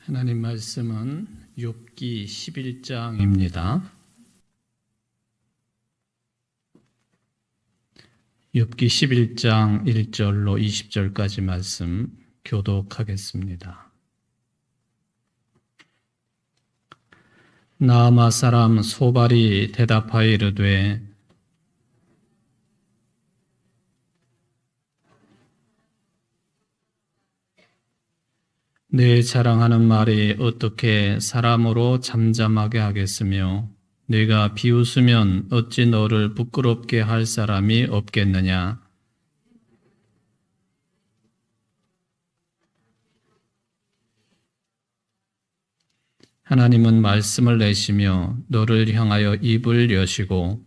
하나님 말씀은 욥기 11장입니다. 욥기 11장 1절로 20절까지 말씀 교독하겠습니다. 나아마 사람 소발이 대답하여 이르되 내 자랑하는 말이 어떻게 사람으로 잠잠하게 하겠으며 내가 비웃으면 어찌 너를 부끄럽게 할 사람이 없겠느냐. 하나님은 말씀을 내시며 너를 향하여 입을 여시고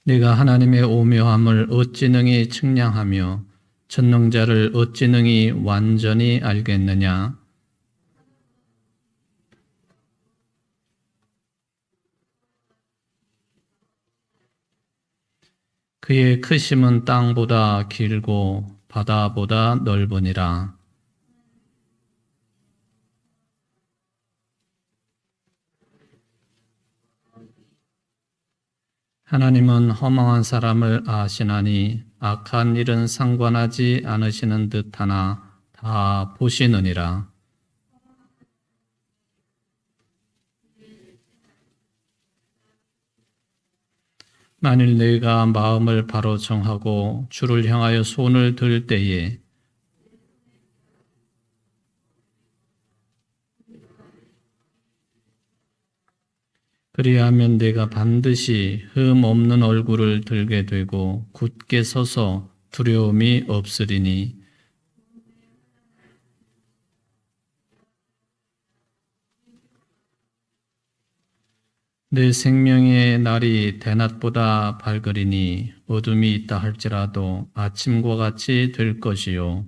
네가 하나님의 오묘함을 어찌 능히 측량하며 전능자를 어찌 능히 완전히 알겠느냐. 그의 크심은 땅보다 길고 바다보다 넓으니라. 하나님은 허망한 사람을 아시나니 악한 일은 상관하지 않으시는 듯하나 다 보시느니라. 만일 내가 마음을 바로 정하고 주를 향하여 손을 들 때에 그리하면 내가 반드시 흠 없는 얼굴을 들게 되고 굳게 서서 두려움이 없으리니 내 생명의 날이 대낮보다 밝으리니 어둠이 있다 할지라도 아침과 같이 될 것이요.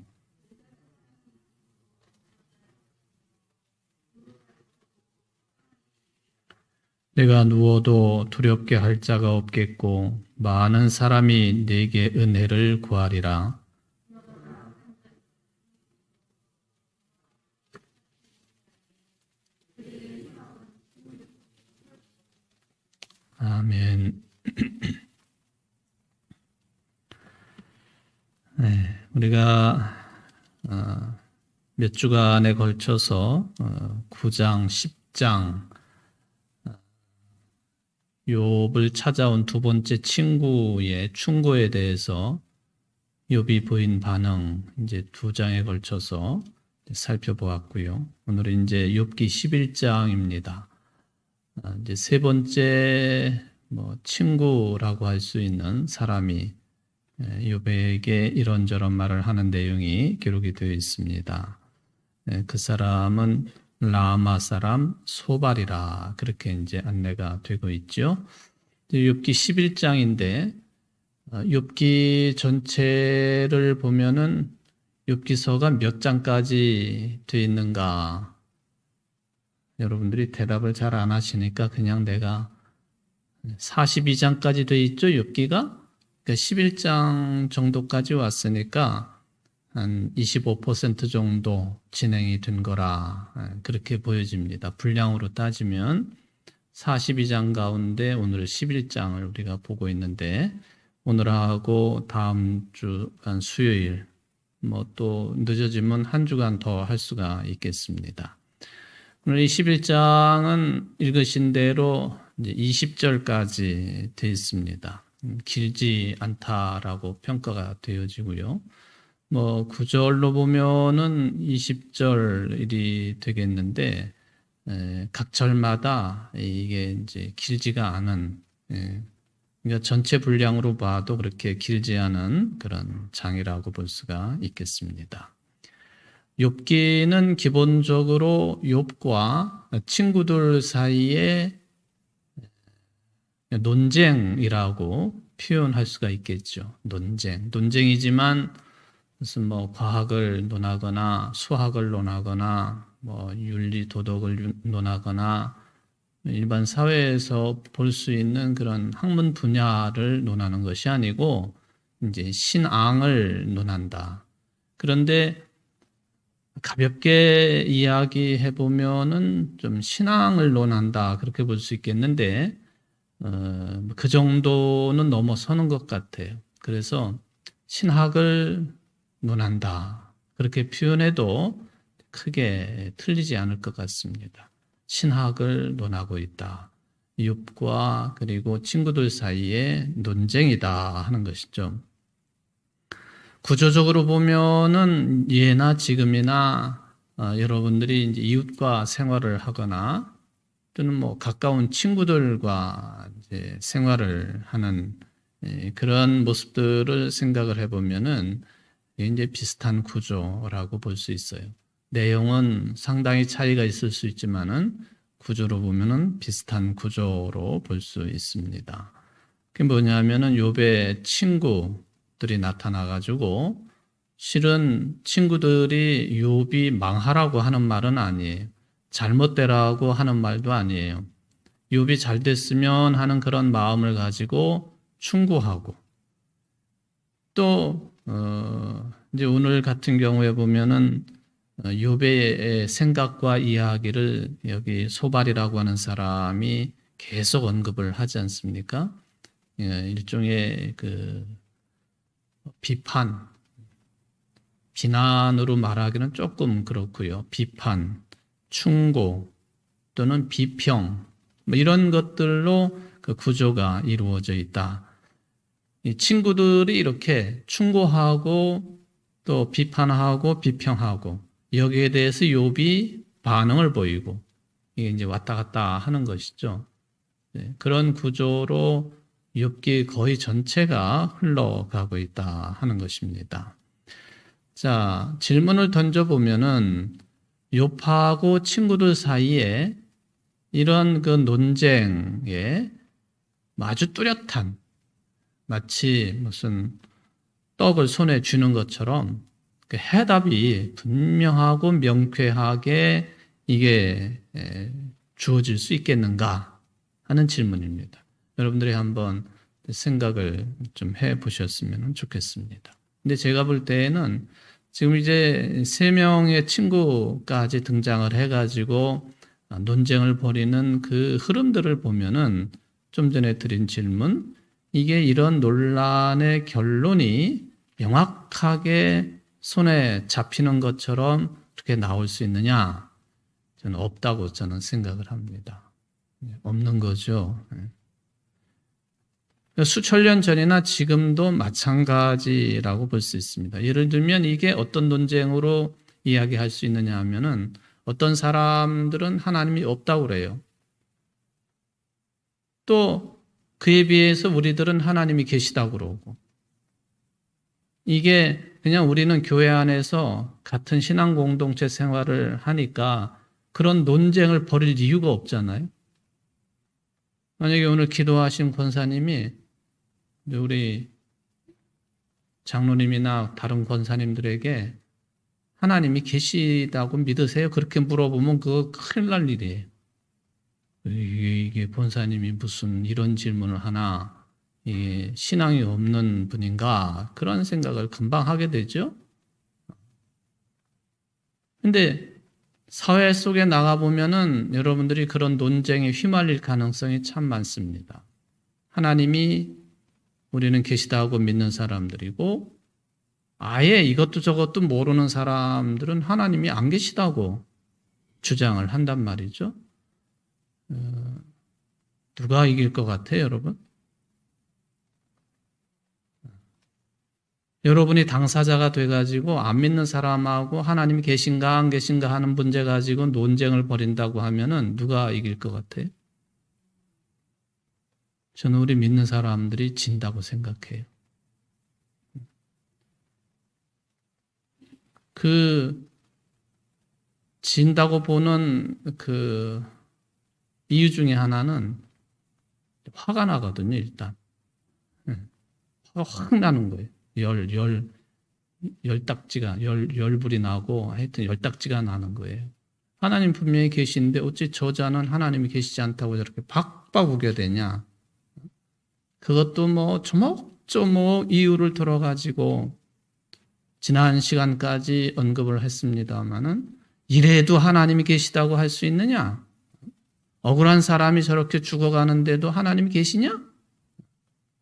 내가 누워도 두렵게 할 자가 없겠고 많은 사람이 내게 은혜를 구하리라. 아멘. 네, 우리가 몇 주간에 걸쳐서 9장, 10장 욥을 찾아온 두 번째 친구의 충고에 대해서 욥이 보인 반응 이제 두 장에 걸쳐서 살펴보았고요. 오늘은 이제 욥기 11장입니다. 이제 세 번째 친구라고 할 수 있는 사람이 욥에게 이런저런 말을 하는 내용이 기록이 되어 있습니다. 그 사람은 라마 사람 소발이라 그렇게 이제 안내가 되고 있죠. 욥기 11장인데 욥기 전체를 보면은 욥기서가 몇 장까지 되어 있는가? 여러분들이 대답을 잘 안 하시니까 그냥 내가 42장까지 되어 있죠, 욥기가? 그러니까 11장 정도까지 왔으니까 한 25% 정도 진행이 된 거라 그렇게 보여집니다. 분량으로 따지면 42장 가운데 오늘 11장을 우리가 보고 있는데 오늘하고 다음 주 한 수요일 또 늦어지면 한 주간 더 할 수가 있겠습니다. 오늘 이 11장은 읽으신 대로 이제 20절까지 되어 있습니다. 길지 않다라고 평가가 되어지고요. 9절로 보면은 20절이 되겠는데, 각 절마다 이게 이제 길지가 않은, 그러니까 전체 분량으로 봐도 그렇게 길지 않은 그런 장이라고 볼 수가 있겠습니다. 욥기는 기본적으로 욥과 친구들 사이에 논쟁이라고 표현할 수가 있겠죠. 논쟁이지만 무슨 과학을 논하거나 수학을 논하거나 윤리 도덕을 논하거나 일반 사회에서 볼 수 있는 그런 학문 분야를 논하는 것이 아니고 이제 신앙을 논한다. 그런데 가볍게 이야기해 보면은 좀 신앙을 논한다 그렇게 볼 수 있겠는데 그 정도는 넘어서는 것 같아요. 그래서 신학을 논한다 그렇게 표현해도 크게 틀리지 않을 것 같습니다. 신학을 논하고 있다. 욥과 그리고 친구들 사이의 논쟁이다 하는 것이죠. 구조적으로 보면은 예나 지금이나 여러분들이 이제 이웃과 생활을 하거나 또는 뭐 가까운 친구들과 이제 생활을 하는 그런 모습들을 생각을 해보면은 이제 비슷한 구조라고 볼 수 있어요. 내용은 상당히 차이가 있을 수 있지만은 구조로 보면은 비슷한 구조로 볼 수 있습니다. 그게 뭐냐면은 욥의 친구들이 나타나가지고 실은 친구들이 욥이 망하라고 하는 말은 아니에요. 잘못되라고 하는 말도 아니에요. 욥이 잘 됐으면 하는 그런 마음을 가지고 충고하고 또 이제 오늘 같은 경우에 보면은 욥의 생각과 이야기를 여기 소발이라고 하는 사람이 계속 언급을 하지 않습니까? 일종의 그 비난으로 말하기는 조금 그렇고요. 비판, 충고 또는 비평 뭐 이런 것들로 그 구조가 이루어져 있다. 이 친구들이 이렇게 충고하고 또 비판하고 비평하고 여기에 대해서 욥이 반응을 보이고 이게 이제 왔다 갔다 하는 것이죠. 그런 구조로 욥기 거의 전체가 흘러가고 있다 하는 것입니다. 자, 질문을 던져보면은 욥하고 친구들 사이에 이런 그 논쟁에 아주 뚜렷한 마치 무슨 떡을 손에 쥐는 것처럼 그 해답이 분명하고 명쾌하게 이게 주어질 수 있겠는가 하는 질문입니다. 여러분들이 한번 생각을 좀 해보셨으면 좋겠습니다. 근데 제가 볼 때에는 지금 이제 3명의 친구까지 등장을 해가지고 논쟁을 벌이는 그 흐름들을 보면은 좀 전에 드린 질문, 이게 이런 논란의 결론이 명확하게 손에 잡히는 것처럼 그렇게 나올 수 있느냐? 저는 없다고 저는 생각을 합니다. 없는 거죠. 수천 년 전이나 지금도 마찬가지라고 볼 수 있습니다. 예를 들면 이게 어떤 논쟁으로 이야기할 수 있느냐 하면은 어떤 사람들은 하나님이 없다고 그래요. 또 그에 비해서 우리들은 하나님이 계시다고 그러고 이게 그냥 우리는 교회 안에서 같은 신앙 공동체 생활을 하니까 그런 논쟁을 벌일 이유가 없잖아요. 만약에 오늘 기도하신 권사님이 우리 장로님이나 다른 권사님들에게 하나님이 계시다고 믿으세요? 그렇게 물어보면 그거 큰일 날 일이에요. 이게 권사님이 무슨 이런 질문을 하나, 이게 신앙이 없는 분인가 그런 생각을 금방 하게 되죠. 근데 사회 속에 나가보면은 여러분들이 그런 논쟁에 휘말릴 가능성이 참 많습니다. 하나님이 우리는 계시다고 믿는 사람들이고 아예 이것도 저것도 모르는 사람들은 하나님이 안 계시다고 주장을 한단 말이죠. 누가 이길 것 같아요, 여러분? 여러분이 당사자가 돼가지고 안 믿는 사람하고 하나님이 계신가 안 계신가 하는 문제 가지고 논쟁을 벌인다고 하면은 누가 이길 것 같아요? 저는 우리 믿는 사람들이 진다고 생각해요. 그 진다고 보는 그 이유 중에 하나는 화가 나거든요, 일단. 화가 확 나는 거예요. 열딱지가, 열불이 나고 하여튼 열딱지가 나는 거예요. 하나님 분명히 계신데 어찌 저자는 하나님이 계시지 않다고 저렇게 박박 우겨대냐. 그것도 뭐 조목조목 이유를 들어가지고 지난 시간까지 언급을 했습니다마는 이래도 하나님이 계시다고 할 수 있느냐? 억울한 사람이 저렇게 죽어가는데도 하나님이 계시냐?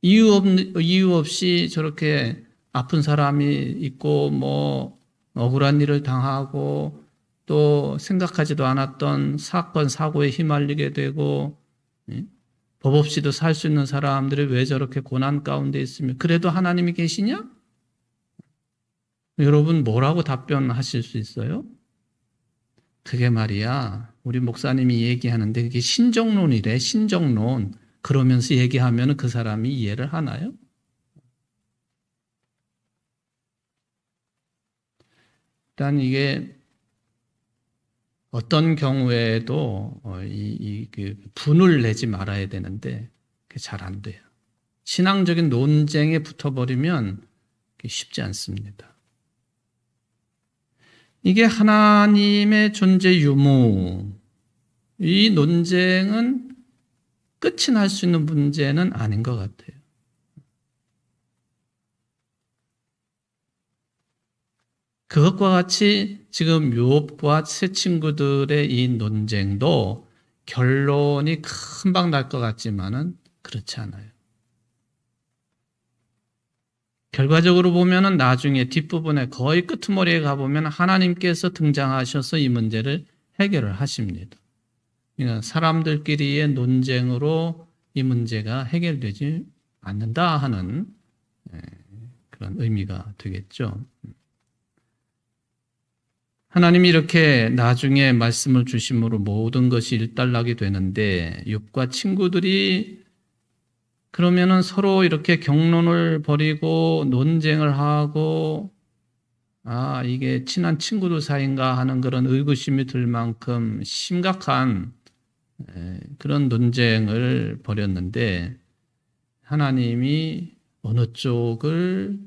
이유 없이 저렇게 아픈 사람이 있고 뭐 억울한 일을 당하고 또 생각하지도 않았던 사건, 사고에 휘말리게 되고 법 없이도 살 수 있는 사람들이 왜 저렇게 고난 가운데 있으며 그래도 하나님이 계시냐? 여러분 뭐라고 답변하실 수 있어요? 그게 말이야 우리 목사님이 얘기하는데 그게 신정론이래. 신정론. 그러면서 얘기하면 그 사람이 이해를 하나요? 일단 이게 어떤 경우에도 그 분을 내지 말아야 되는데 그게 잘 안 돼요. 신앙적인 논쟁에 붙어버리면 쉽지 않습니다. 이게 하나님의 존재 유무, 이 논쟁은 끝이 날 수 있는 문제는 아닌 것 같아요. 그것과 같이 지금 욥과 세 친구들의 이 논쟁도 결론이 금방 날 것 같지만은 그렇지 않아요. 결과적으로 보면은 나중에 뒷부분에 거의 끄트머리에 가보면 하나님께서 등장하셔서 이 문제를 해결을 하십니다. 그러니까 사람들끼리의 논쟁으로 이 문제가 해결되지 않는다 하는 그런 의미가 되겠죠. 하나님이 이렇게 나중에 말씀을 주심으로 모든 것이 일단락이 되는데 욥과 친구들이 그러면은 서로 이렇게 경론을 벌이고 논쟁을 하고 이게 친한 친구들 사이인가 하는 그런 의구심이 들 만큼 심각한 그런 논쟁을 벌였는데 하나님이 어느 쪽을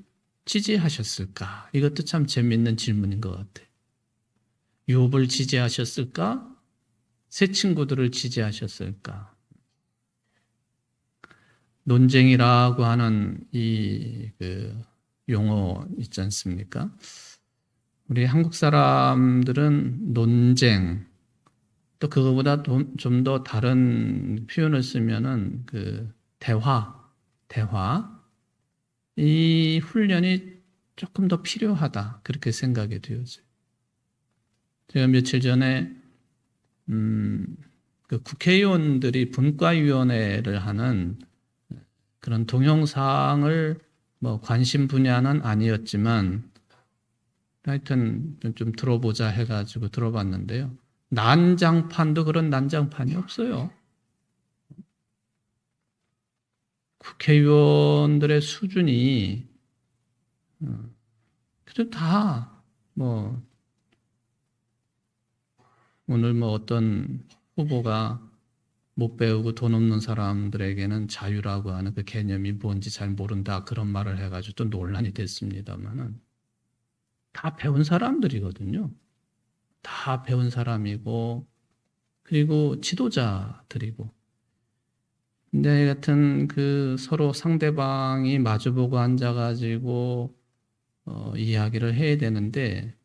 지지하셨을까? 이것도 참 재미있는 질문인 것 같아요. 욥을 지지하셨을까? 새 친구들을 지지하셨을까? 논쟁이라고 하는 이 용어 있지 않습니까? 우리 한국 사람들은 논쟁, 또 그거보다 좀 더 다른 표현을 쓰면은 대화, 이 훈련이 조금 더 필요하다 그렇게 생각이 되어져요. 제가 며칠 전에 국회의원들이 분과위원회를 하는 그런 동영상을 뭐 관심 분야는 아니었지만 하여튼 좀 들어보자 해가지고 들어봤는데요. 난장판도 그런 난장판이 없어요. 국회의원들의 수준이 그래도 다 뭐 오늘 뭐 어떤 후보가 못 배우고 돈 없는 사람들에게는 자유라고 하는 그 개념이 뭔지 잘 모른다 그런 말을 해가지고 또 논란이 됐습니다만은 다 배운 사람들이거든요. 다 배운 사람이고 그리고 지도자들이고 근데 같은 서로 상대방이 마주보고 앉아가지고 이야기를 해야 되는데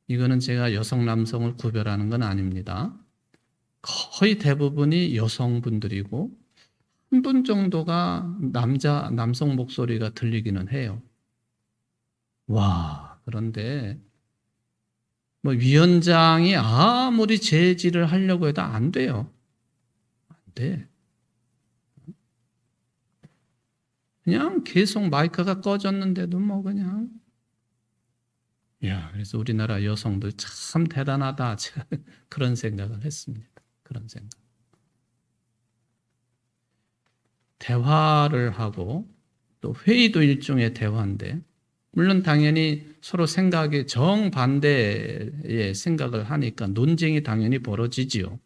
이거는 제가 여성 남성을 구별하는 건 아닙니다. 거의 대부분이 여성분들이고 한 분 정도가 남성 목소리가 들리기는 해요. 와, 그런데 뭐 위원장이 아무리 제지를 하려고 해도 안 돼요. 안 돼. 그냥 계속 마이크가 꺼졌는데도 뭐 그냥 그래서 우리나라 여성들 참 대단하다. 그런 생각을 했습니다. 그런 생각. 대화를 하고 또 회의도 일종의 대화인데 물론 당연히 서로 생각이 정반대의 생각을 하니까 논쟁이 당연히 벌어지지요.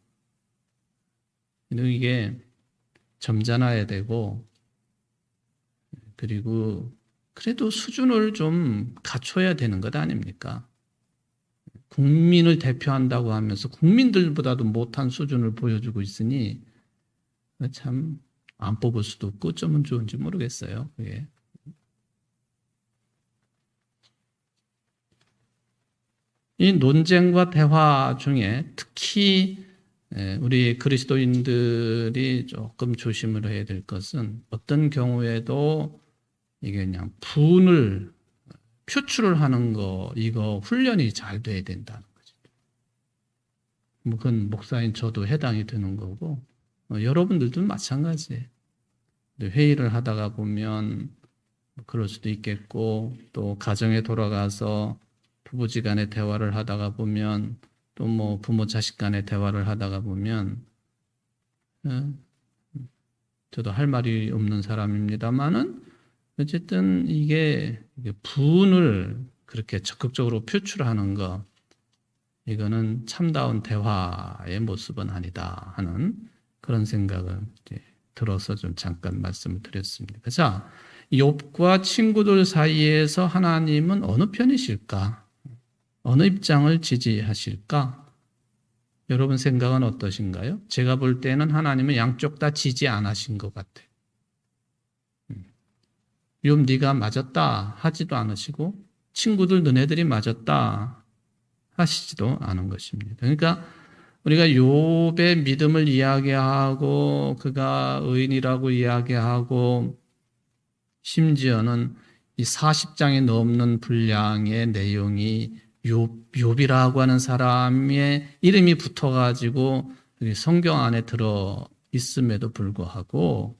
이게 점잖아야 되고 그리고 그래도 수준을 좀 갖춰야 되는 것 아닙니까? 국민을 대표한다고 하면서 국민들보다도 못한 수준을 보여주고 있으니 참 안 뽑을 수도 없고 어쩌면 좋은지 모르겠어요. 그게. 이 논쟁과 대화 중에 특히 우리 그리스도인들이 조금 조심을 해야 될 것은 어떤 경우에도 이게 그냥 분을 표출을 하는 거 이거 훈련이 잘 돼야 된다는 거죠. 뭐 그건 목사인 저도 해당이 되는 거고 여러분들도 마찬가지예요. 회의를 하다가 보면 그럴 수도 있겠고 또 가정에 돌아가서 부부지간의 대화를 하다가 보면 또 뭐 부모 자식 간의 대화를 하다가 보면 저도 할 말이 없는 사람입니다만은 어쨌든 이게 분을 그렇게 적극적으로 표출하는 거 이거는 참다운 대화의 모습은 아니다 하는 그런 생각을 들어서 좀 잠깐 말씀을 드렸습니다. 자, 욥과 친구들 사이에서 하나님은 어느 편이실까? 어느 입장을 지지하실까? 여러분 생각은 어떠신가요? 제가 볼 때는 하나님은 양쪽 다 지지 안 하신 것 같아요. 욥 네가 맞았다 하지도 않으시고 친구들 너네들이 맞았다 하시지도 않은 것입니다. 그러니까 우리가 욥의 믿음을 이야기하고 그가 의인이라고 이야기하고 심지어는 이 40장이 넘는 분량의 내용이 욥이라고 하는 사람의 이름이 붙어가지고 성경 안에 들어 있음에도 불구하고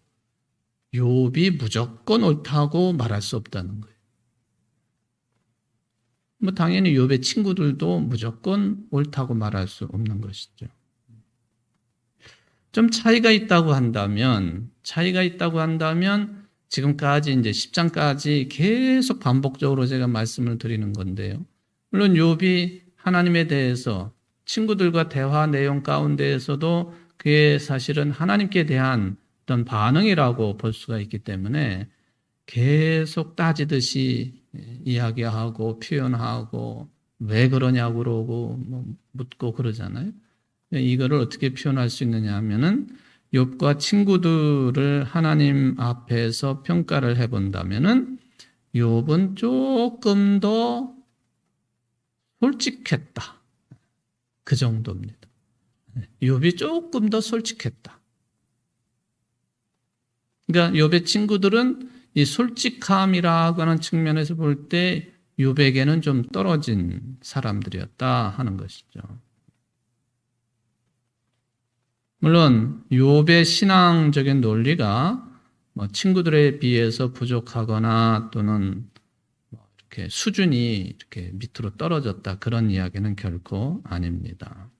욥이 무조건 옳다고 말할 수 없다는 거예요. 뭐 당연히 욥의 친구들도 무조건 옳다고 말할 수 없는 것이죠. 좀 차이가 있다고 한다면 지금까지 이제 10장까지 계속 반복적으로 제가 말씀을 드리는 건데요. 물론 욥이 하나님에 대해서 친구들과 대화 내용 가운데에서도 그의 사실은 하나님께 대한 어떤 반응이라고 볼 수가 있기 때문에 계속 따지듯이 이야기하고 표현하고 왜 그러냐고 그러고 뭐 묻고 그러잖아요. 이거를 어떻게 표현할 수 있느냐 하면은 욥과 친구들을 하나님 앞에서 평가를 해본다면은 욥은 조금 더 솔직했다. 그 정도입니다. 욥이 조금 더 솔직했다. 그러니까 욥의 친구들은 이 솔직함이라고 하는 측면에서 볼 때 욥에게는 좀 떨어진 사람들이었다 하는 것이죠. 물론 욥의 신앙적인 논리가 뭐 친구들에 비해서 부족하거나 또는 이렇게 수준이 이렇게 밑으로 떨어졌다 그런 이야기는 결코 아닙니다.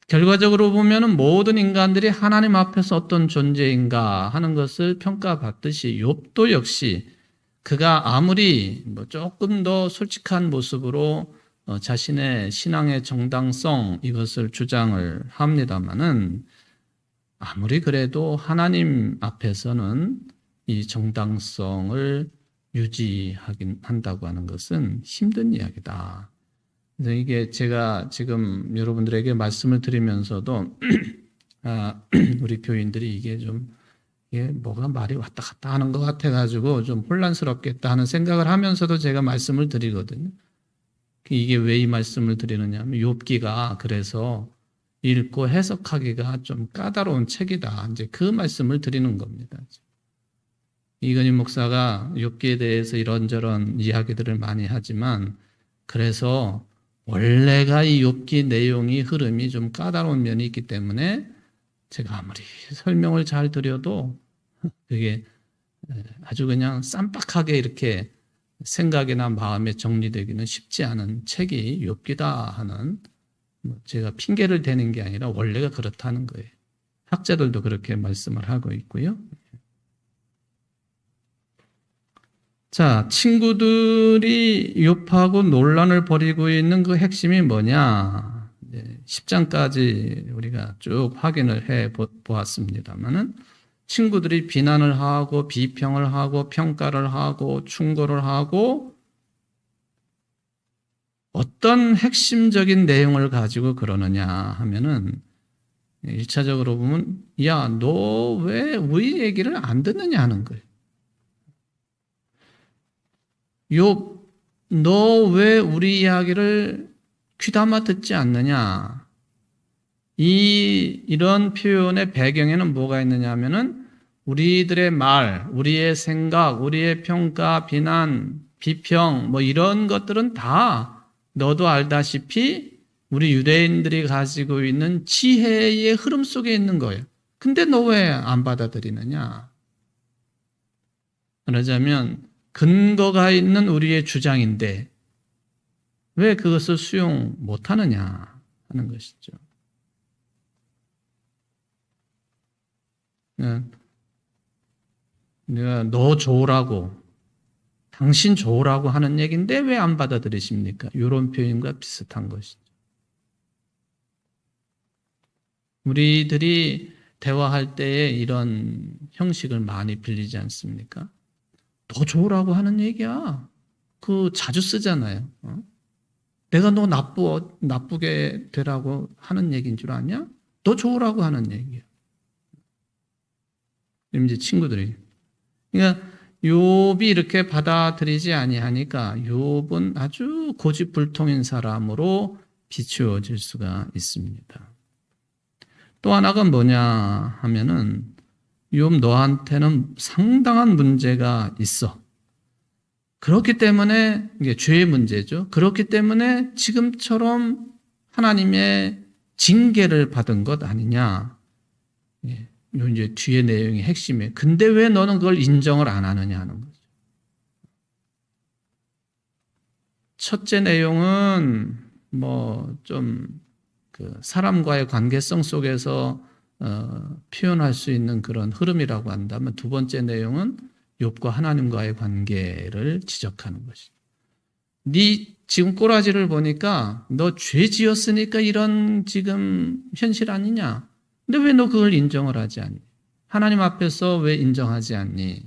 결과적으로 보면은 모든 인간들이 하나님 앞에서 어떤 존재인가 하는 것을 평가받듯이 욥도 역시 그가 아무리 뭐 조금 더 솔직한 모습으로 자신의 신앙의 정당성 이것을 주장을 합니다마는 아무리 그래도 하나님 앞에서는 이 정당성을 유지하긴 한다고 하는 것은 힘든 이야기다. 그래서 이게 제가 지금 여러분들에게 말씀을 드리면서도 우리 교인들이 이게 뭐가 말이 왔다 갔다 하는 것 같아가지고 좀 혼란스럽겠다 하는 생각을 하면서도 제가 말씀을 드리거든요. 이게 왜 이 말씀을 드리느냐 하면 욥기가 그래서 읽고 해석하기가 좀 까다로운 책이다. 이제 그 말씀을 드리는 겁니다. 이건희 목사가 욥기에 대해서 이런저런 이야기들을 많이 하지만 그래서 원래가 이 욥기 내용이 흐름이 좀 까다로운 면이 있기 때문에 제가 아무리 설명을 잘 드려도 그게 아주 그냥 쌈박하게 이렇게 생각이나 마음에 정리되기는 쉽지 않은 책이 욥기다 하는 제가 핑계를 대는 게 아니라 원래가 그렇다는 거예요. 학자들도 그렇게 말씀을 하고 있고요. 자, 친구들이 욥하고 논란을 벌이고 있는 그 핵심이 뭐냐? 10장까지 우리가 쭉 확인을 해 보았습니다만은 친구들이 비난을 하고 비평을 하고 평가를 하고 충고를 하고 어떤 핵심적인 내용을 가지고 그러느냐 하면은 1차적으로 보면 야, 너 왜 우리 얘기를 안 듣느냐 하는 거예요. 욥, 너 왜 우리 이야기를 귀담아 듣지 않느냐? 이런 표현의 배경에는 뭐가 있느냐 하면은 우리들의 말, 우리의 생각, 우리의 평가, 비난, 비평, 뭐 이런 것들은 다 너도 알다시피 우리 유대인들이 가지고 있는 지혜의 흐름 속에 있는 거예요. 근데 너 왜 안 받아들이느냐? 그러자면 근거가 있는 우리의 주장인데 왜 그것을 수용 못하느냐 하는 것이죠. 내가 너 좋으라고, 당신 좋으라고 하는 얘기인데 왜 안 받아들이십니까? 이런 표현과 비슷한 것이죠. 우리들이 대화할 때에 이런 형식을 많이 빌리지 않습니까? 너 좋으라고 하는 얘기야. 그 자주 쓰잖아요. 내가 너 나쁘게 되라고 하는 얘기인 줄 아냐? 너 좋으라고 하는 얘기야. 이제 친구들이. 그러니까 욥이 이렇게 받아들이지 아니하니까 욥은 아주 고집불통인 사람으로 비추어질 수가 있습니다. 또 하나가 뭐냐 하면은 욥 너한테는 상당한 문제가 있어. 그렇기 때문에 이게 죄의 문제죠. 그렇기 때문에 지금처럼 하나님의 징계를 받은 것 아니냐. 요 이제 뒤에 내용이 핵심이에요. 근데 왜 너는 그걸 인정을 안 하느냐 하는 거죠. 첫째 내용은 뭐 좀 그 사람과의 관계성 속에서 표현할 수 있는 그런 흐름이라고 한다면 두 번째 내용은 욥과 하나님과의 관계를 지적하는 것이죠. 네 지금 꼬라지를 보니까 너 죄 지었으니까 이런 지금 현실 아니냐? 근데 왜 너 그걸 인정을 하지 않니? 하나님 앞에서 왜 인정하지 않니?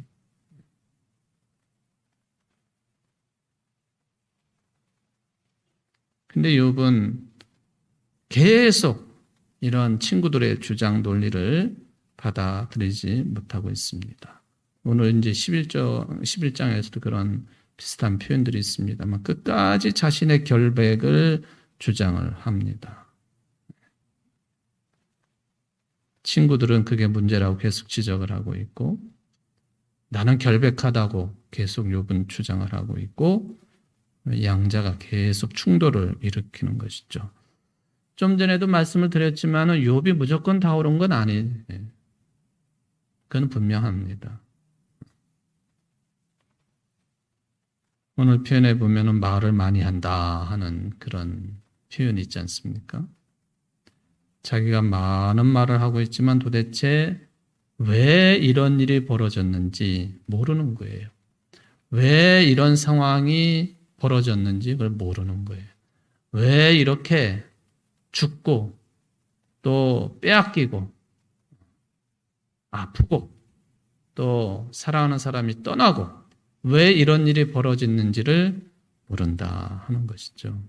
근데 욥은 계속 이런 친구들의 주장 논리를 받아들이지 못하고 있습니다. 오늘 이제 11장에서도 그런 비슷한 표현들이 있습니다만 끝까지 자신의 결백을 주장을 합니다. 친구들은 그게 문제라고 계속 지적을 하고 있고 나는 결백하다고 계속 욥은 주장을 하고 있고 양자가 계속 충돌을 일으키는 것이죠. 좀 전에도 말씀을 드렸지만 욥이 무조건 다 옳은 건 아니에요. 그건 분명합니다. 오늘 표현해 보면 말을 많이 한다 하는 그런 표현이 있지 않습니까? 자기가 많은 말을 하고 있지만 도대체 왜 이런 일이 벌어졌는지 모르는 거예요. 왜 이런 상황이 벌어졌는지 그걸 모르는 거예요. 왜 이렇게 죽고 또 빼앗기고 아프고 또 사랑하는 사람이 떠나고 왜 이런 일이 벌어졌는지를 모른다 하는 것이죠.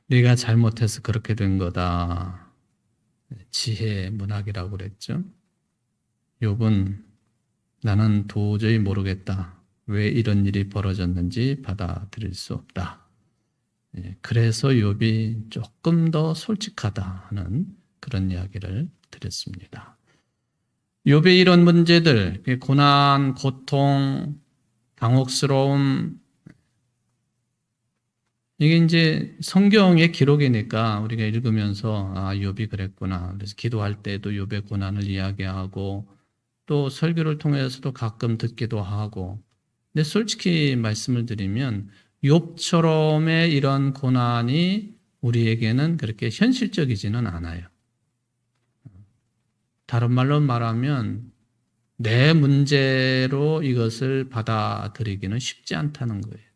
네가 잘못해서 그렇게 된 거다. 지혜 문학이라고 그랬죠. 욥은 나는 도저히 모르겠다. 왜 이런 일이 벌어졌는지 받아들일 수 없다. 그래서 욥이 조금 더 솔직하다 하는 그런 이야기를 드렸습니다. 욥의 이런 문제들, 고난, 고통, 당혹스러움, 이게 이제 성경의 기록이니까 우리가 읽으면서 욥이 그랬구나. 그래서 기도할 때도 욥의 고난을 이야기하고 또 설교를 통해서도 가끔 듣기도 하고. 근데 솔직히 말씀을 드리면 욥처럼의 이런 고난이 우리에게는 그렇게 현실적이지는 않아요. 다른 말로 말하면 내 문제로 이것을 받아들이기는 쉽지 않다는 거예요.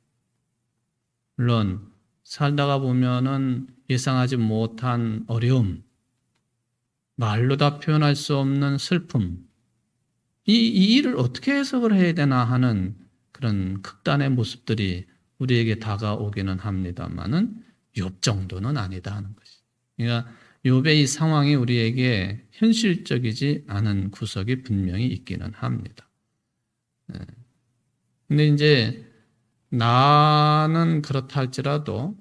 물론 살다가 보면은 예상하지 못한 어려움, 말로 다 표현할 수 없는 슬픔, 이 일을 어떻게 해석을 해야 되나 하는 그런 극단의 모습들이 우리에게 다가오기는 합니다만은 욥 정도는 아니다 하는 것이. 그러니까 욥의 이 상황이 우리에게 현실적이지 않은 구석이 분명히 있기는 합니다. 근데 이제 나는 그렇다 할지라도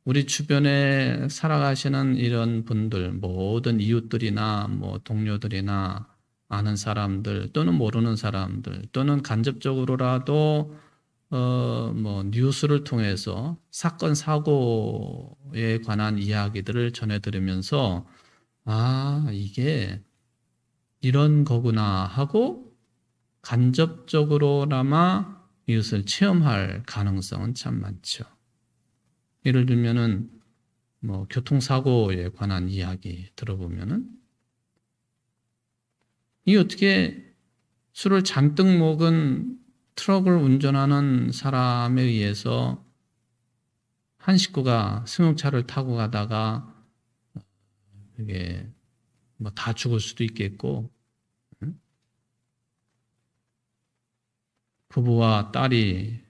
우리 주변에 살아가시는 이런 분들, 모든 이웃들이나 뭐 동료들이나 아는 사람들 또는 모르는 사람들 또는 간접적으로라도 뭐 뉴스를 통해서 사건 사고에 관한 이야기들을 전해 들으면서 이게 이런 거구나 하고 간접적으로나마 이것을 체험할 가능성은 참 많죠. 예를 들면은 뭐 교통사고에 관한 이야기 들어보면은 이 어떻게 술을 잔뜩 먹은 트럭을 운전하는 사람에 의해서 한 식구가 승용차를 타고 가다가 이게 뭐 다 죽을 수도 있겠고, 부부와 딸이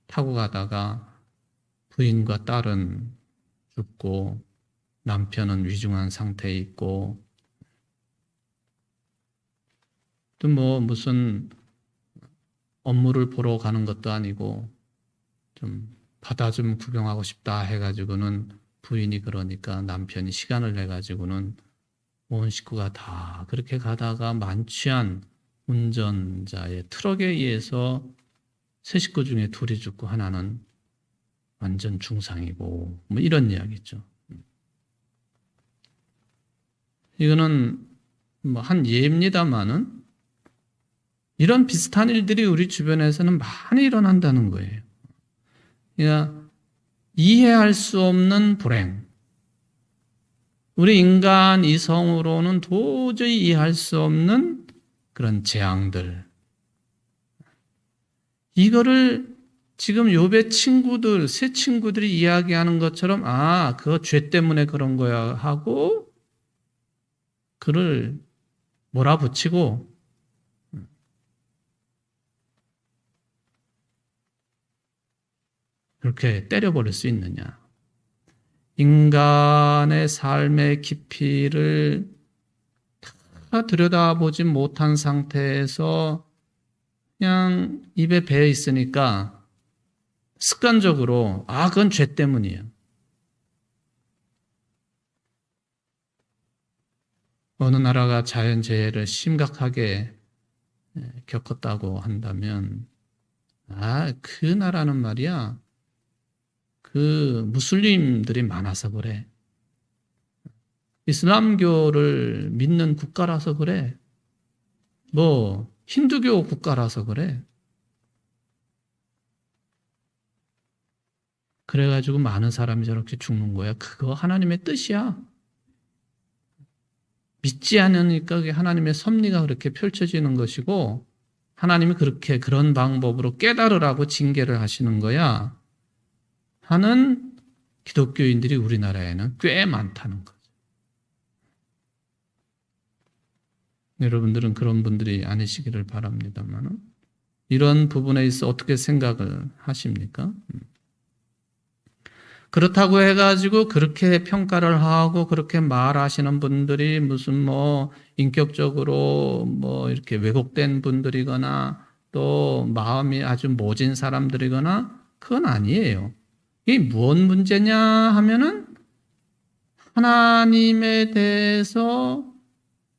타고 가다가 부인과 딸은 죽고 남편은 위중한 상태에 있고, 또 뭐 무슨 업무를 보러 가는 것도 아니고 좀 바다 좀 구경하고 싶다 해가지고는 부인이 그러니까 남편이 시간을 내가지고는 온 식구가 다 그렇게 가다가 만취한 운전자의 트럭에 의해서 세 식구 중에 둘이 죽고 하나는 완전 중상이고 뭐 이런 이야기죠. 이거는 뭐 한 예입니다만은 이런 비슷한 일들이 우리 주변에서는 많이 일어난다는 거예요. 그러니까 이해할 수 없는 불행. 우리 인간 이성으로는 도저히 이해할 수 없는 그런 재앙들. 이거를 지금 욥의 친구들, 세 친구들이 이야기하는 것처럼 그거 죄 때문에 그런 거야 하고 그를 몰아붙이고 그렇게 때려버릴 수 있느냐. 인간의 삶의 깊이를 다 들여다보지 못한 상태에서 그냥 입에 배어 있으니까 습관적으로 그건 죄 때문이에요. 어느 나라가 자연재해를 심각하게 겪었다고 한다면 그 나라는 말이야 그 무슬림들이 많아서 그래. 이슬람교를 믿는 국가라서 그래. 뭐 힌두교 국가라서 그래. 그래가지고 많은 사람이 저렇게 죽는 거야. 그거 하나님의 뜻이야. 믿지 않으니까 그게 하나님의 섭리가 그렇게 펼쳐지는 것이고 하나님이 그렇게 그런 방법으로 깨달으라고 징계를 하시는 거야 하는 기독교인들이 우리나라에는 꽤 많다는 거죠. 여러분들은 그런 분들이 아니시기를 바랍니다만 이런 부분에 있어 어떻게 생각을 하십니까? 그렇다고 해가지고 그렇게 평가를 하고 그렇게 말하시는 분들이 무슨 뭐 인격적으로 뭐 이렇게 왜곡된 분들이거나 또 마음이 아주 모진 사람들이거나 그건 아니에요. 이게 무엇 문제냐 하면은 하나님에 대해서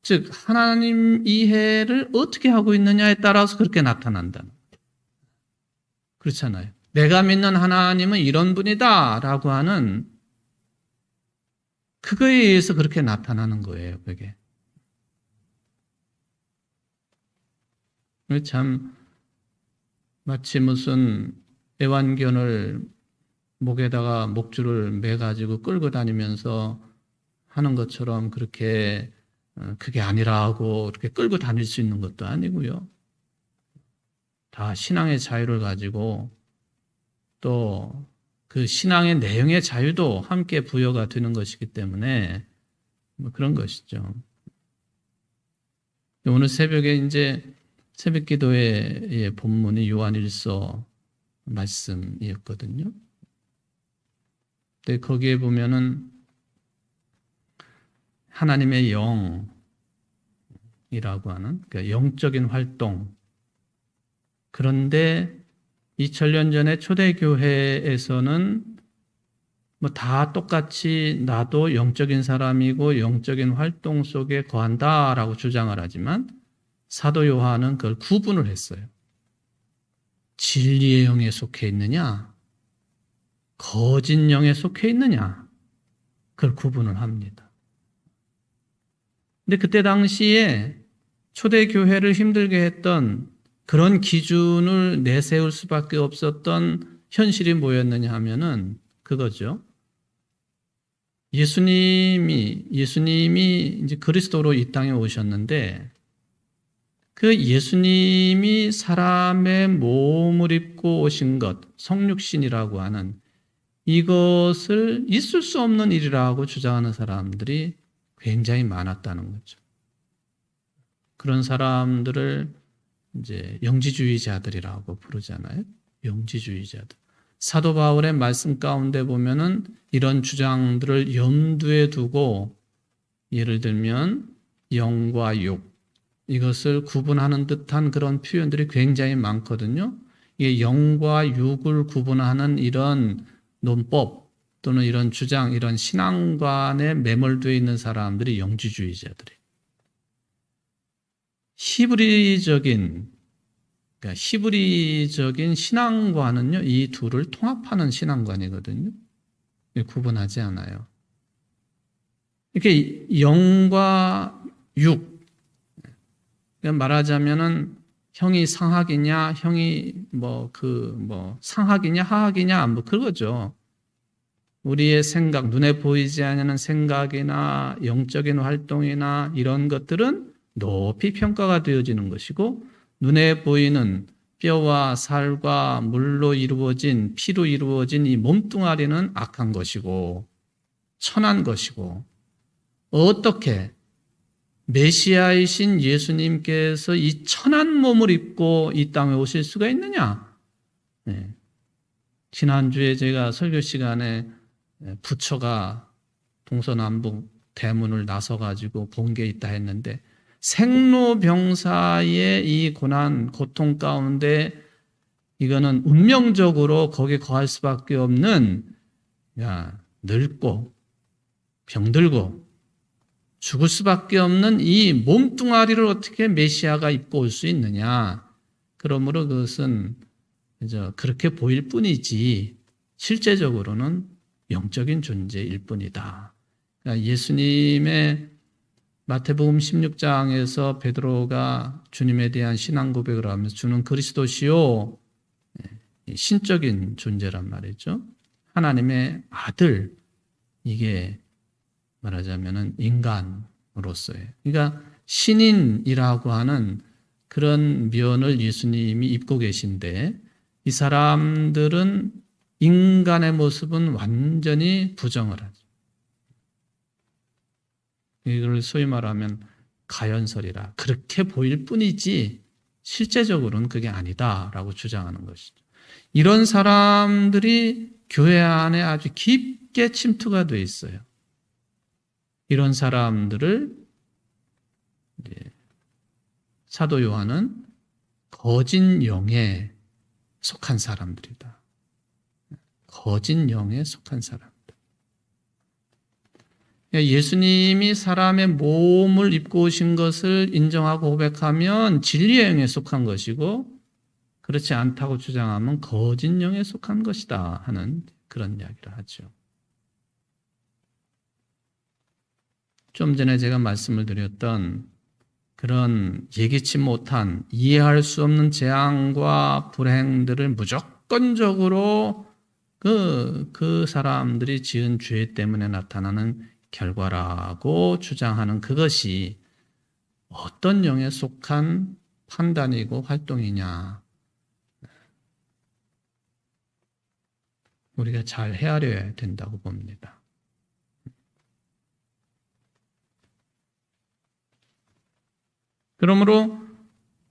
즉 하나님 이해를 어떻게 하고 있느냐에 따라서 그렇게 나타난다. 그렇잖아요. 내가 믿는 하나님은 이런 분이다 라고 하는 그거에 의해서 그렇게 나타나는 거예요. 그게. 참 마치 무슨 애완견을 목에다가 목줄을 매가지고 끌고 다니면서 하는 것처럼 그렇게 그게 아니라 하고 그렇게 끌고 다닐 수 있는 것도 아니고요. 다 신앙의 자유를 가지고 또 그 신앙의 내용의 자유도 함께 부여가 되는 것이기 때문에 뭐 그런 것이죠. 오늘 새벽에 이제 새벽기도의 본문이 요한일서 말씀이었거든요. 근데 거기에 보면은 하나님의 영이라고 하는 그러니까 영적인 활동. 그런데 2000년 전에 초대교회에서는 뭐 다 똑같이 나도 영적인 사람이고 영적인 활동 속에 거한다라고 주장을 하지만 사도 요한은 그걸 구분을 했어요. 진리의 영에 속해 있느냐, 거짓 영에 속해 있느냐, 그걸 구분을 합니다. 근데 그때 당시에 초대교회를 힘들게 했던 그런 기준을 내세울 수밖에 없었던 현실이 뭐였느냐 하면은 그거죠. 예수님이 이제 그리스도로 이 땅에 오셨는데 그 예수님이 사람의 몸을 입고 오신 것, 성육신이라고 하는 이것을 있을 수 없는 일이라고 주장하는 사람들이 굉장히 많았다는 거죠. 그런 사람들을 이제 영지주의자들이라고 부르잖아요. 영지주의자들. 사도 바울의 말씀 가운데 보면은 이런 주장들을 염두에 두고 예를 들면 영과 육 이것을 구분하는 듯한 그런 표현들이 굉장히 많거든요. 이게 영과 육을 구분하는 이런 논법 또는 이런 주장, 이런 신앙관에 매몰되어 있는 사람들이 영지주의자들이에요. 히브리적인 신앙관은요, 이 둘을 통합하는 신앙관이거든요. 구분하지 않아요. 이렇게 영과 육, 말하자면은 형이 상학이냐, 형이 상학이냐, 하학이냐, 뭐 그거죠. 우리의 생각, 눈에 보이지 않는 생각이나 영적인 활동이나 이런 것들은 높이 평가가 되어지는 것이고, 눈에 보이는 뼈와 살과 물로 이루어진, 피로 이루어진 이 몸뚱아리는 악한 것이고, 천한 것이고, 어떻게 메시아이신 예수님께서 이 천한 몸을 입고 이 땅에 오실 수가 있느냐? 네. 지난주에 제가 설교 시간에 부처가 동서남북 대문을 나서가지고 본 게 있다 했는데 생로병사의 이 고난, 고통 가운데 이거는 운명적으로 거기에 거할 수밖에 없는 늙고 병들고 죽을 수밖에 없는 이 몸뚱아리를 어떻게 메시아가 입고 올 수 있느냐. 그러므로 그것은 그렇게 보일 뿐이지 실제적으로는 영적인 존재일 뿐이다. 그러니까 예수님의 마태복음 16장에서 베드로가 주님에 대한 신앙 고백을 하면서 주는 그리스도시요 신적인 존재란 말이죠. 하나님의 아들, 이게 말하자면 인간으로서의, 그러니까 신인이라고 하는 그런 면을 예수님이 입고 계신데 이 사람들은 인간의 모습은 완전히 부정을 하죠. 이걸 소위 말하면 가연설이라, 그렇게 보일 뿐이지 실제적으로는 그게 아니다라고 주장하는 것이죠. 이런 사람들이 교회 안에 아주 깊게 침투가 되어 있어요. 이런 사람들을 사도 요한은 거짓 영에 속한 사람들이다. 거짓 영에 속한 사람들. 예수님이 사람의 몸을 입고 오신 것을 인정하고 고백하면 진리의 영에 속한 것이고, 그렇지 않다고 주장하면 거짓 영에 속한 것이다 하는 그런 이야기를 하죠. 좀 전에 제가 말씀을 드렸던 그런 예기치 못한, 이해할 수 없는 재앙과 불행들을 무조건적으로 그 사람들이 지은 죄 때문에 나타나는 결과라고 주장하는 그것이 어떤 영에 속한 판단이고 활동이냐, 우리가 잘 헤아려야 된다고 봅니다. 그러므로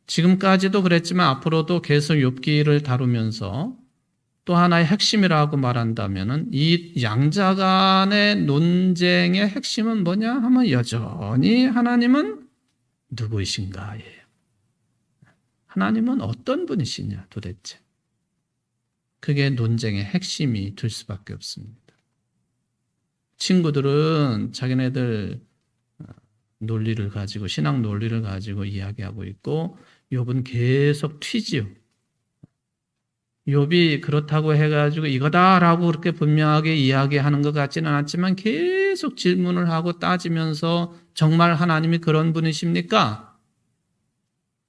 지금까지도 그랬지만 앞으로도 계속 욥기를 다루면서 또 하나의 핵심이라고 말한다면은 이 양자 간의 논쟁의 핵심은 뭐냐 하면 여전히 하나님은 누구이신가예요. 하나님은 어떤 분이시냐 도대체. 그게 논쟁의 핵심이 될 수밖에 없습니다. 친구들은 자기네들 논리를 가지고 신앙 논리를 가지고 이야기하고 있고 욥은 계속 튀지요. 욥이 그렇다고 해가지고 이거다라고 그렇게 분명하게 이야기하는 것 같지는 않지만 계속 질문을 하고 따지면서 정말 하나님이 그런 분이십니까?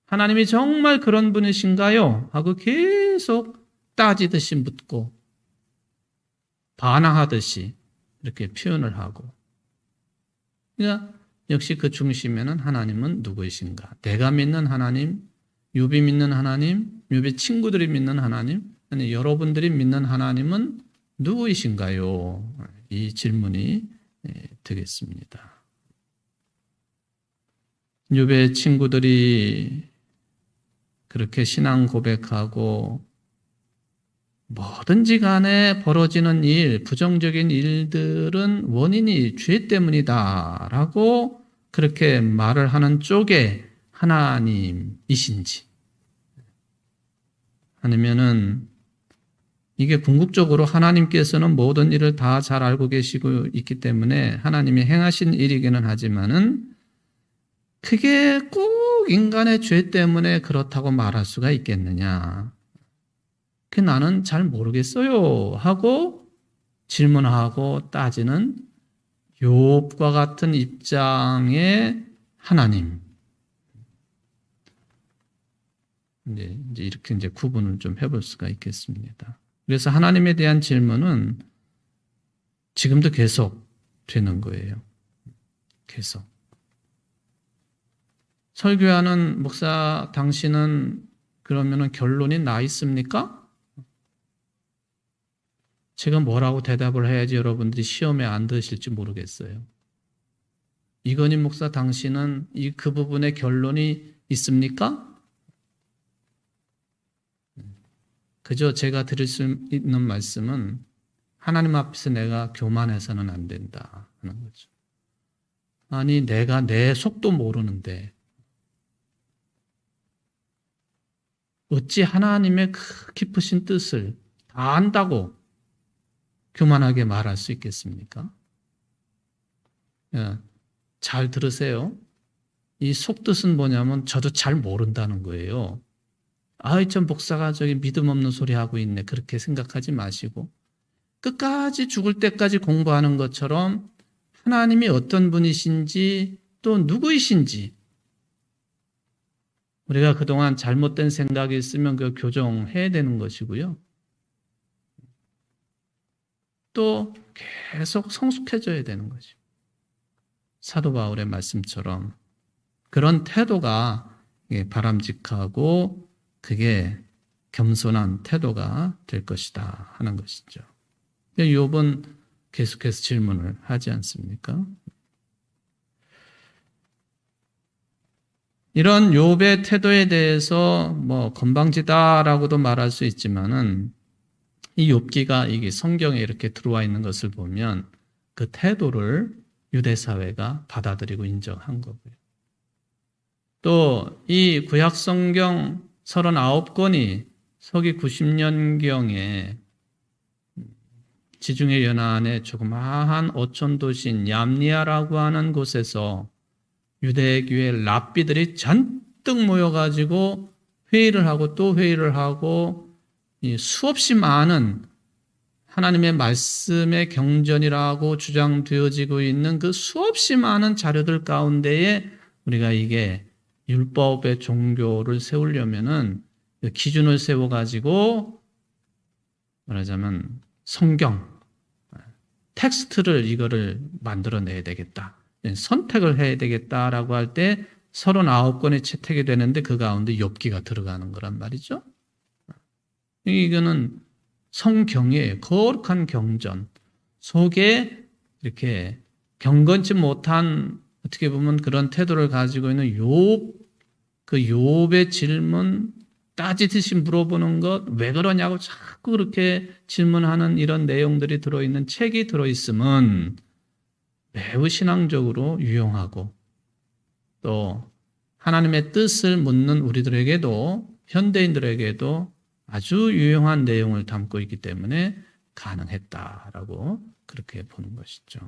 하나님이 정말 그런 분이신가요? 하고 계속 따지듯이 묻고 반항하듯이 이렇게 표현을 하고 그러니까 역시 그 중심에는 하나님은 누구이신가? 내가 믿는 하나님, 욥이 믿는 하나님, 욥의 친구들이 믿는 하나님, 아니 여러분들이 믿는 하나님은 누구이신가요? 이 질문이 되겠습니다. 욥의 친구들이 그렇게 신앙 고백하고 뭐든지 간에 벌어지는 일, 부정적인 일들은 원인이 죄 때문이다라고 그렇게 말을 하는 쪽에 하나님이신지 아니면은 이게 궁극적으로 하나님께서는 모든 일을 다 잘 알고 계시고 있기 때문에 하나님이 행하신 일이기는 하지만은 그게 꼭 인간의 죄 때문에 그렇다고 말할 수가 있겠느냐. 그 나는 잘 모르겠어요 하고 질문하고 따지는 욥과 같은 입장의 하나님. 이제 이렇게 구분을 좀 해볼 수가 있겠습니다. 그래서 하나님에 대한 질문은 지금도 계속 되는 거예요. 계속. 설교하는 목사 당신은 그러면은 결론이 나 있습니까? 제가 뭐라고 대답을 해야지 여러분들이 시험에 안 드실지 모르겠어요. 이건희 목사 당신은 그 부분에 결론이 있습니까? 그저 제가 드릴 수 있는 말씀은 하나님 앞에서 내가 교만해서는 안 된다 하는 거죠. 아니 내가 내 속도 모르는데 어찌 하나님의 깊으신 뜻을 다 안다고 교만하게 말할 수 있겠습니까? 잘 들으세요. 이 속뜻은 뭐냐면 저도 잘 모른다는 거예요. 저 목사가 저기 믿음 없는 소리 하고 있네. 그렇게 생각하지 마시고 끝까지 죽을 때까지 공부하는 것처럼 하나님이 어떤 분이신지 또 누구이신지 우리가 그동안 잘못된 생각이 있으면 그 교정해야 되는 것이고요. 또 계속 성숙해져야 되는 거죠. 사도 바울의 말씀처럼 그런 태도가 바람직하고 그게 겸손한 태도가 될 것이다 하는 것이죠. 욥은 계속해서 질문을 하지 않습니까? 이런 욥의 태도에 대해서 건방지다라고도 말할 수 있지만은 이 욥기가 이게 성경에 이렇게 들어와 있는 것을 보면 그 태도를 유대 사회가 받아들이고 인정한 거고요. 또 이 구약 성경 39권이 서기 90년경에 지중해 연안의 조그마한 어촌 도시인 얌니아라고 하는 곳에서 유대교회 랍비들이 잔뜩 모여가지고 회의를 하고 또 회의를 하고 수없이 많은 하나님의 말씀의 경전이라고 주장되어지고 있는 그 수없이 많은 자료들 가운데에 우리가 이게 율법의 종교를 세우려면은 기준을 세워가지고 말하자면 성경, 텍스트를 이거를 만들어내야 되겠다. 선택을 해야 되겠다라고 할 때 39권이 채택이 되는데 그 가운데 욥기가 들어가는 거란 말이죠. 이거는 성경의 거룩한 경전 속에 이렇게 경건치 못한 어떻게 보면 그런 태도를 가지고 있는 그 욥의 질문, 따지듯이 물어보는 것, 왜 그러냐고 자꾸 그렇게 질문하는 이런 내용들이 들어있는 책이 들어있으면 매우 신앙적으로 유용하고 또 하나님의 뜻을 묻는 우리들에게도 현대인들에게도 아주 유용한 내용을 담고 있기 때문에 가능했다라고 그렇게 보는 것이죠.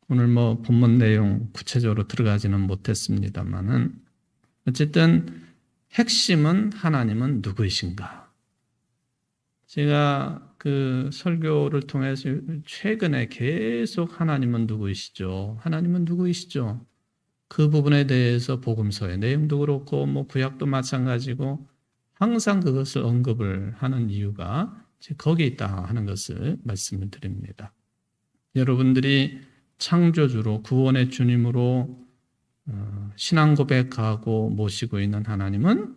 오늘 본문 내용 구체적으로 들어가지는 못했습니다만은 어쨌든 핵심은 하나님은 누구이신가? 제가 그 설교를 통해서 최근에 계속 하나님은 누구이시죠? 하나님은 누구이시죠? 그 부분에 대해서 복음서의 내용도 그렇고 구약도 마찬가지고 항상 그것을 언급을 하는 이유가 거기에 있다 하는 것을 말씀을 드립니다. 여러분들이 창조주로 구원의 주님으로 신앙 고백하고 모시고 있는 하나님은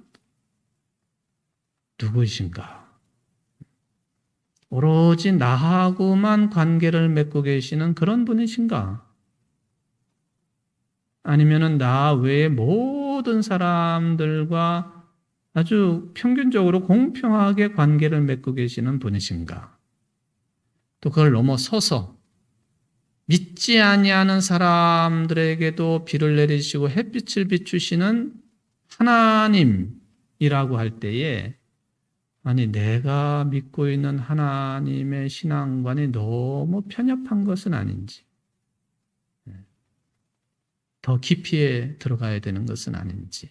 누구이신가? 오로지 나하고만 관계를 맺고 계시는 그런 분이신가? 아니면은 나 외의 모든 사람들과 아주 평균적으로 공평하게 관계를 맺고 계시는 분이신가? 또 그걸 넘어서서 믿지 아니하는 사람들에게도 비를 내리시고 햇빛을 비추시는 하나님이라고 할 때에 아니 내가 믿고 있는 하나님의 신앙관이 너무 편협한 것은 아닌지 더 깊이에 들어가야 되는 것은 아닌지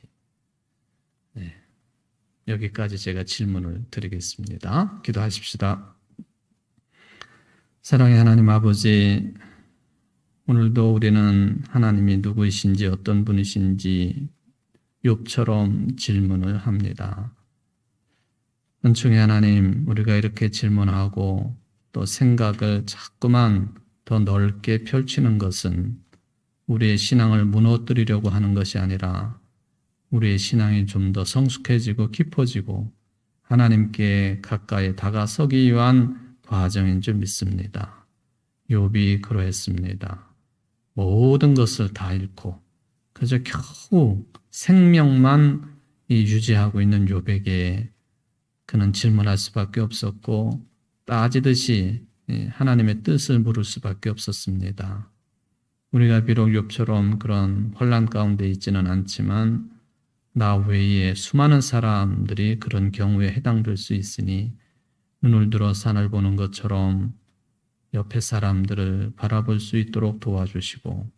여기까지 제가 질문을 드리겠습니다. 기도하십시다. 사랑의 하나님 아버지, 오늘도 우리는 하나님이 누구이신지 어떤 분이신지 욥처럼 질문을 합니다. 은총의 하나님, 우리가 이렇게 질문하고 또 생각을 자꾸만 더 넓게 펼치는 것은 우리의 신앙을 무너뜨리려고 하는 것이 아니라 우리의 신앙이 좀 더 성숙해지고 깊어지고 하나님께 가까이 다가서기 위한 과정인 줄 믿습니다. 욥이 그러했습니다. 모든 것을 다 잃고 그저 겨우 생명만 유지하고 있는 욥에게 그는 질문할 수밖에 없었고 따지듯이 하나님의 뜻을 물을 수밖에 없었습니다. 우리가 비록 욥처럼 그런 혼란 가운데 있지는 않지만 나 외에 수많은 사람들이 그런 경우에 해당될 수 있으니 눈을 들어 산을 보는 것처럼 옆에 사람들을 바라볼 수 있도록 도와주시고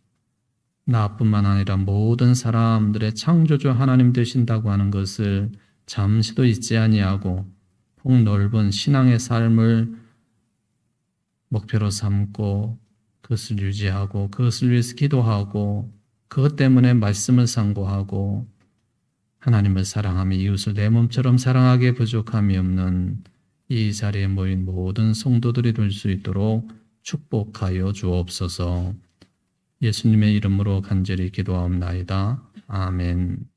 나뿐만 아니라 모든 사람들의 창조주 하나님 되신다고 하는 것을 잠시도 잊지 아니하고 폭넓은 신앙의 삶을 목표로 삼고 그것을 유지하고 그것을 위해서 기도하고 그것 때문에 말씀을 상고하고 하나님을 사랑하며 이웃을 내 몸처럼 사랑하기에 부족함이 없는 이 자리에 모인 모든 성도들이 될 수 있도록 축복하여 주옵소서. 예수님의 이름으로 간절히 기도하옵나이다. 아멘.